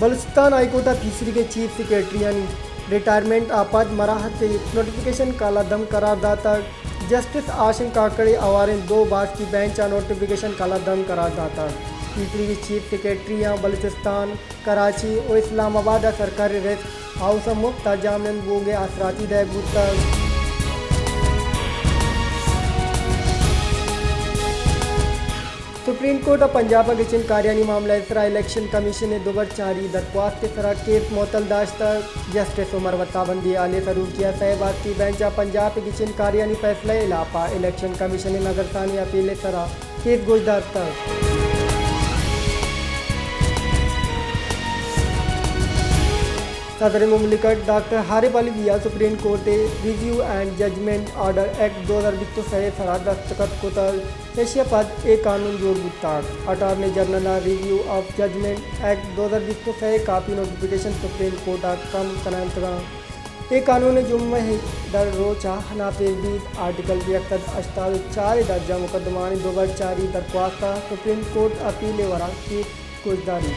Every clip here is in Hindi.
बलूचिस्तान हाईकोर्ट तीसरी के चीफ सेक्रेटरी यानी रिटायरमेंट आपात मराहत से नोटिफिकेशन काला दम करार दाता जस्टिस आशिम काकड़े आवारें 2 बार की बेंच नोटिफिकेशन काला दम करार दाता तीसरी की चीफ सेक्रेटरी बलूचिस्तान कराची और इस्लामाबाद सरकारी रेस्ट हाउस मुफ्त जामन बोगे असराती दहबूता सुप्रीम कोर्ट और पंजाब किचन कार्यानी मामला इसरा इलेक्शन कमीशन ने दोबारा चारी दरख्वास्त के सरा केस मोतल दाश्ता जस्टिस उमर वत्ताबंदी आले सरूर किया सहबाद की बेंच पंजाब किचन कार्यानी फैसला इलापा इलेक्शन कमीशन ने नगरसानी अपील सरा केस गुजदार तक सदर मुमलिकत डॉक्टर हारिब अली दिया supreme court review and judgment order act 2020 सह सरा दस्तखत कोतल पेशिया पद एक कानून जोड़ बुत्ताक attorney general review of judgment act 2020 सह कापी नोटिफिकेशन सुप्रीम कोर्ट कम तनंतगा एक कानून जुम्मे दर रोचा नाफेजदीद आर्टिकल 4 दर्जा मुकदमानी दोबारा चारी दरख्वास्त सुप्रीम कोर्ट अपील वरा की गुजदारी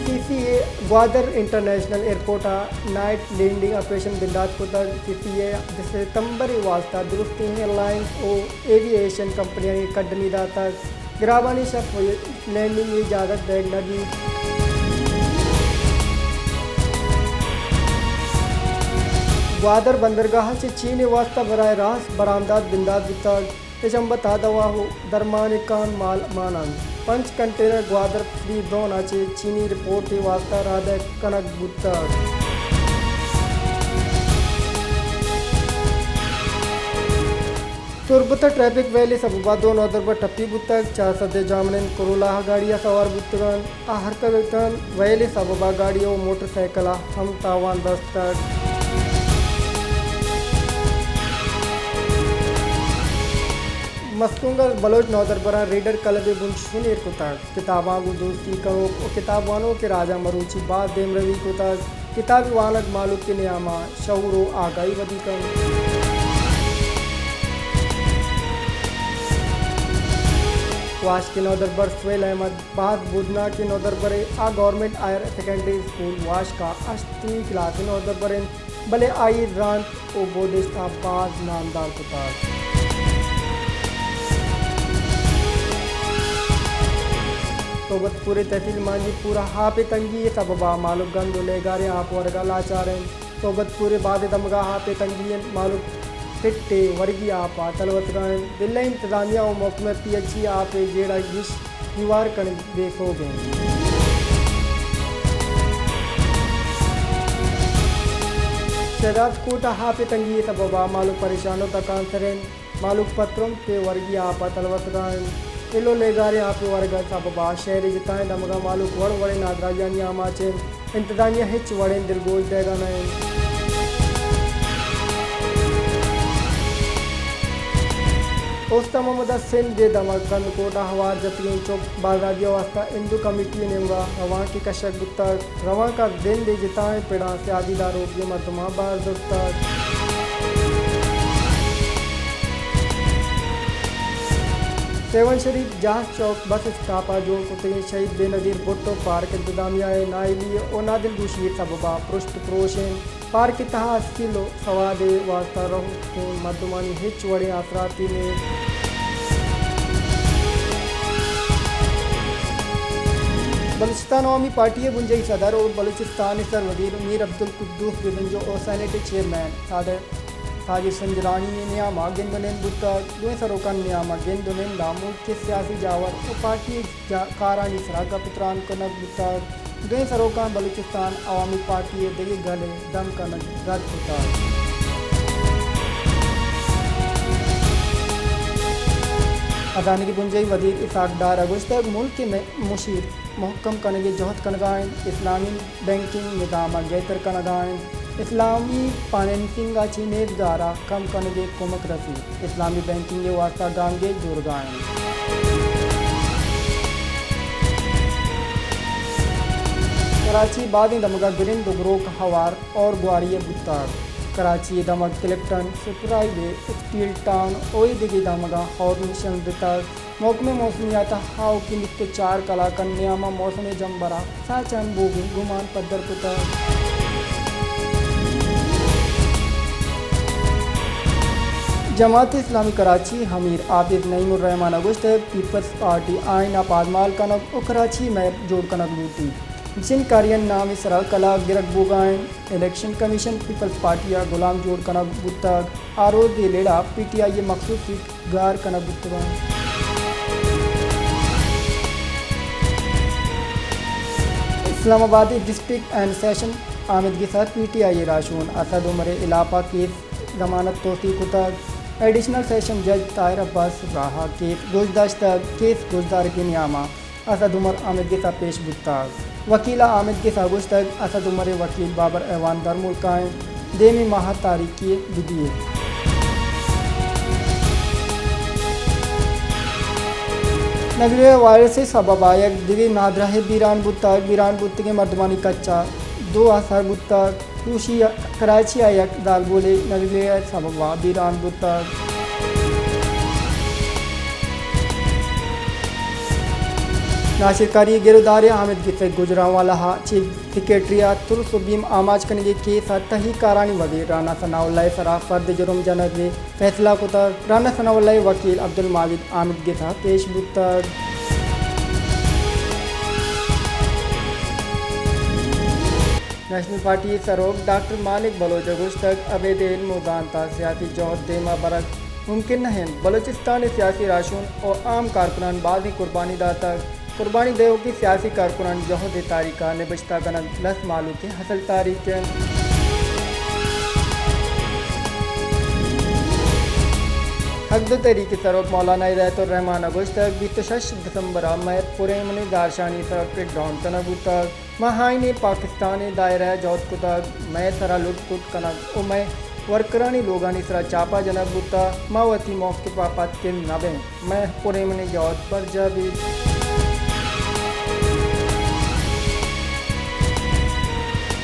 CCA Gwadar international airport night landing operation बिंदास को तक CCA सितंबर वास्ता दुरुस्ती एयरलाइंस और एविएशन कंपनियां कड्डनी दाता ग्राबानी शफ लैंडिंग की इजाज़त देग नदी ग्वादर बंदरगाह से चीन वास्ता बराह रास्त बरामदात बिंदास बिताग तशम्बता दवा हो दरमान कान माल मानंद 5 कंटेनर ग्वादर फ्री जोन आचे चीनी रिपोर्ट के वास्ता राधा कनक बुत्ता तुरबता ट्रैफिक वैली सबुबा 2 नौदर पर टप्पी बुत्तक 4 सदे जामन कोरोला गाड़ियाँ सवार बुत्तगन आहर का वेतन वैली सबुबा गाड़ियों मोटरसाइकिल हम तावान दस्तक मस्तूंगर बलोच नौदर बरा रीडर कलब बुनशुनीर कुताक किताबां गु दोस्ती करो और किताबानों के राजा मरूची बाद देम रवि कुताक किताब वानक मालूक के नियामा शऊरो आगाही वधिकम वाश के नौदर बर सुहेल अहमद बाद बुधना के नौदर बरे गवर्नमेंट हायर सेकेंडरी स्कूल वाश का 8वीं क्लास नौदर बरे भले आई रांत ओ बोदेस्ता बाद नामदार कुताक सोबत पूरे तहसील मांझी पूरा हापे तंगी सबबा मालूक गंदो लेगारे आप वर्गा लाचारें सोबत पूरे बाद दमगा हापे तंगी मालूक फिट्टे वर्गी आपा तलवतगान दिल्ली इंतजामिया और महकमे PHE आपे जेड़ा गिश दीवार कण बेसो गए शहजाद कोटा हापे तंगी सबबा मालूक परेशानों तक आंसरें मालूक पत्रों पे वर्गी आपा तलवतगान इलो लेगारे आप वर्ग सबबा शहरी जिताएं दमगा मालूक वड़ वड़े नादराजानी आमाचे इंतजामिया हिच वड़े दिलगोज देगा नए ओस्ता मोहम्मद सिंध दे दमगन कोटा हवार जतगी चौक बाजारिया वास्ता इंदू कमेटी नेगा रवा की कशक गुत्ता रवा का दिन दे जिताएं पेड़ा से आदिदारों के मतमा बार दोस्ता सेवन शरीफ जहाज चौक बस स्टॉप जोड़ कुतगे शहीद बेनज़ीर भुट्टो पार्क इंतजामिया नाइली और नादिल गुशीर सबबा पृष्ठ प्रोशन पार्क तहा 80 किलो सवादे वास्ता रहूँ मर्दमानी हिच वड़े आसराती में बलूचिस्तान अवामी पार्टी गुंजई सदर और बलूचिस्तान सर वजीर मीर अब्दुल कुद्दूस बिदंजो और सेनेट चेयरमैन सादर साजिद संजरानी नियामा गेंदोनेन बुत्ता दुए सरोकन नियामा गेंदोनेन दामुल के सियासी जावर और पार्टी कारानी सरागा पुत्रान कनक बुत्ता दुए सरोकन बलूचिस्तान अवामी पार्टी दगे गले दम कनक रद बुत्ता अदानी की गुंजई वजीर इसाकदार अगुस्त मुल्क के मुशीर महकम कनगे जहद कनगाइन इस्लामी बैंकिंग निदाम गैतर कनगाइन इस्लामी फाइनेंसिंग चीनेदारा कम कनगे कुमक रसी इस्लामी बैंकिंग वास्ता गांगे जुर्गाएं कराची बाद दमगा गिरिन दुगरो हवार और ग्वारिय बुत्तार कराची दमक किलेक्टन सुपराइवे स्टील टाउन ओई दिगी दमगा और मिशन देता मौकमे मौसमियात हाउ की नित्य 4 कला कन्यामा मौसम जम्बरा साचन बोगी गुमान पद्दर पुता जमात इस्लामी कराची हमीर आबिद नईमुर रहमान अगुस्त पीपल्स पार्टी आइन आपादमाल कनक और कराची में जोड़ कनक लूटी जिन कार्य नाम इसरा कला गिरक बुगाइन इलेक्शन कमीशन पीपल्स पार्टी या गुलाम जोड़ कनक बुतक आरो दे लेड़ा पीटीआई मखसूस सीट गार कनक बुतवा इस्लामाबादी डिस्ट्रिक्ट एंड सेशन आमिद के साथ पीटीआई राशून असद उमर इलापा केस जमानत तोसी कुतक एडिशनल सेशन जज ताहिर अब्बास राहा केस गुजदार के नियामा असद उमर आमिद के साथ पेश बुतक वकीला आमिद के सागुश तक असद उमर वकील बाबर ऐवान दरमुल्काएँ देमी माह तारीख की विदिए नगरीय वायरस से सबब आयक दिवी नादरा है बीरान बुत्त के मर्दमानी कच्चा 2 असर बुत्तक दूसरी कराची आयक दाल बोले नगरीय सबब बीरान बुत्तक नाशिरकारी गिरदार आमिद गिफ्त गुजरा वाला चीफ सेक्रेटरिया तुरसुबीम आमाज कनगे केस तही कारानी वजीर राना सनाउल्लाह सरा फर्द जुर्म जनक ने फैसला कुतर राना सनाउल्लाह वकील अब्दुल माजिद आमिद के साथ पेश बुतर नेशनल पार्टी सरोग डॉक्टर मालिक बलोच गुश्तक अबेदेन मुदानता सियासी जौहर देमा बरक मुमकिन नहीं बलोचिस्तान सियासी राशून और आम कारकुनान बाजी कुर्बानी दाता कुर्बानी देव की सियासी कारकुनान जहद तारीखा निबश्ता कनक लस मालू के हसल तारीख हकद तरीके सरोक मौलाना हिदायतुर्रहमान अगस्त 26 दिसंबर मैत पुरेमनी दारशानी सड़क पे ग्राउंड कनक उतक महाइने पाकिस्तानी दायरा जौत कुतक मैं सरा लुटपुट कनक ओ मैं वर्करानी लोगानी सरा चापा जनक बुता मावती मौके पापात के नबे मैं पुरेमनी जौत पर जाबी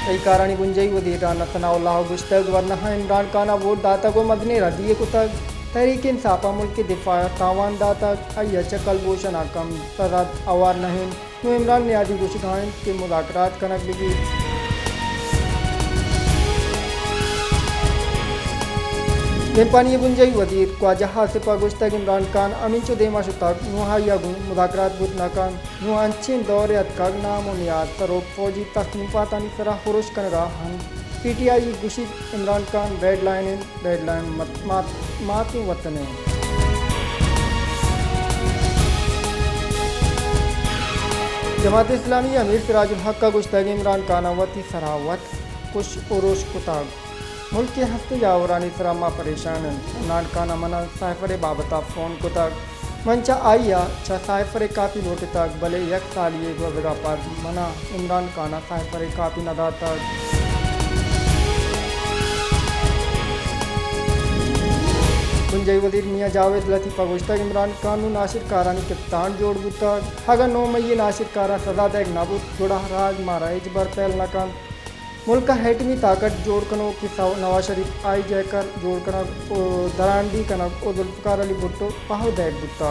कई कारणी गुंजई वदी राना सनाउल्लाह गुश्तग वरना इमरान खान वोट दाता को मदनी रदिए कुतक तहरीक इंसाफा मुल्क के दिफा तावान दाता अय्या चकल बोशन कम सजात अवार नहीं नो इमरान ने आदि गुशिगान के मुलाकात कनक लगी पानी गुंजई वजीर ख्वाजा सिपा गुश्तग इमरान खान अमीन चुदेमा शुतक नुहाया गुन मुदाकरात बुत नाकान नुहांचिन दौर अतकाग नाम उनियाद सरोप फौजी तस्नीम पातानी सरा खुरुश कनगा हन पीटीआई गुशी इमरान खान रेड लाइन मात वतन जमात इस्लामी अमीर सिराजुल हक का गुश्तग इमरान खान वती सरावत कुश उरुश कुताब मुल्क के हफ्ते जावरानी सरामा परेशान इमरान खान मना साइफर बाबता फ़ोन को तक मंचा आइया छा साइफर कापी नोट तक भले यक सालिए गुजरा पर मना इमरान खान साइफर कापी नदा तक गुंजई वजीर मियाँ जावेद लतीफ़ा गुश्तग इमरान खान नासिर कारानी कप्तान जोड़ बुता अगर 9 मई नासिर कारा सजा देग नाबूद जोड़ा राज मारा इजबर पहल नकान मुल्क का हेटमी ताकत जोड़ कनो कि नवाज शरीफ आई जयकर जोड़ कनक दरांडी कनक और जुल्फ़िकार अली भुट्टो पाहो दैग बुता